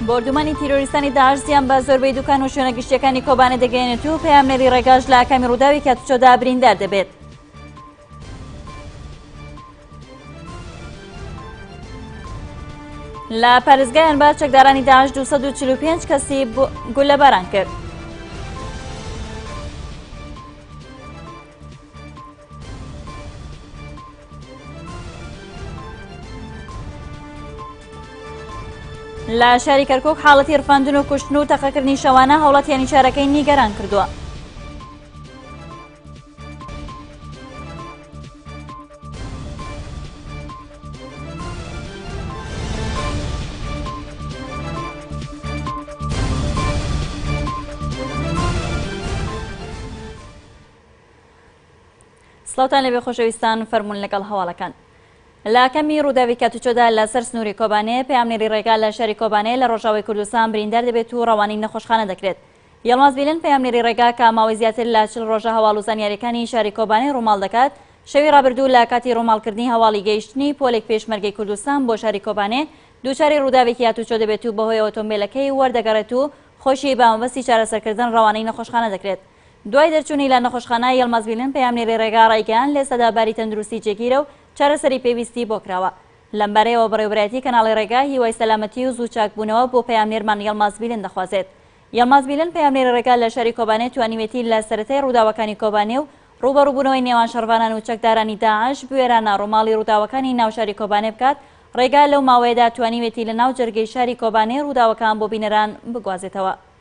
بردومانی تیرۆریستانی داعش زیان بە زۆربەی دوکان و شوێنە گشتیەکانی کۆبانێ دەگەێنێت و پەیامنەری ڕێگاش لە ئاکامی ڕووداوی کاتوچۆدا بریندار دەبێت. لە پارێزگای ئەنبار چەکدارانی داعش 245 کەسی گولەباران کرد. لە شاری کەرکووک حاڵەتی ڕفاندن و کوشتن و تەقەکردنی شەوانە هەوڵەتیانی شارەکەی نیگەران کردووە. سڵاوتان لەبێ خۆشەویستان، فەرموون لەگەڵ هەواڵەکان. لە کەمی ڕووداوی کاتوچۆدا لەسەر سنووری کۆبانێ پەیامنێری ڕێگا لە شاری کۆبانێ لە ڕۆژاوی کوردستان بریندار دەبێت و ڕەوانەی نەخۆشخانە دەکرێت. یەڵماز بیلن پەیامنێری ڕێگا کە ماوەی زیاتر لە 40 ڕۆژە هەواڵ و زانیاریەکانی شاری کۆبانێ ڕووماڵ دەکات، شەوی ڕابردوو لە کاتی ڕووماڵکردنی هەواڵی گەیشتنی پۆلێک پێشمەرگەی کوردستان بۆ شاری کۆبانێ دووچاری ڕووداوێکی کاتوچۆ دەبێت و بەهۆی ئۆتۆمبیلەکەی وەردەگەڕێت و خۆشی بە مەبەستی چارەسەرکردن ڕەوانەی نەخۆشخانە دەکرێت. دوای دەرچوونی لە نەخۆشخانە یەڵماز بیلن پەیامنێری ڕێگا ڕایگەیان لێ سەداباری تەندروستی جێگیرە و چارەسەری پێویستی بۆ کراوە. لەمبارەیەوە بەڕێوەبەرایەتی کەناڵی ڕێگا هیوای سەلامەتی و زوو چاکبوونەوە بۆ پەیامنێرمان یەڵماز بیلن دەخوازێت. یەڵماز بیلن پەیامنێری ڕێگا لە شاری کۆبانێ توانیوێتی لە سەرەتای ڕووداوەکانی کۆبانێ و ڕوبەڕووبوونەوەی نێوان شەڕڤانان و چەکدارانی داعش بوێرانە ڕووماڵی ڕووداوەکانی ناو شاری کۆبانێ بکات، ڕێگا لەو ماوەیەدا توانیوێتی لە ناو جەرگەی شاری کۆبانێ ڕووداوەکان بۆ بینەران بگوازێتەوە.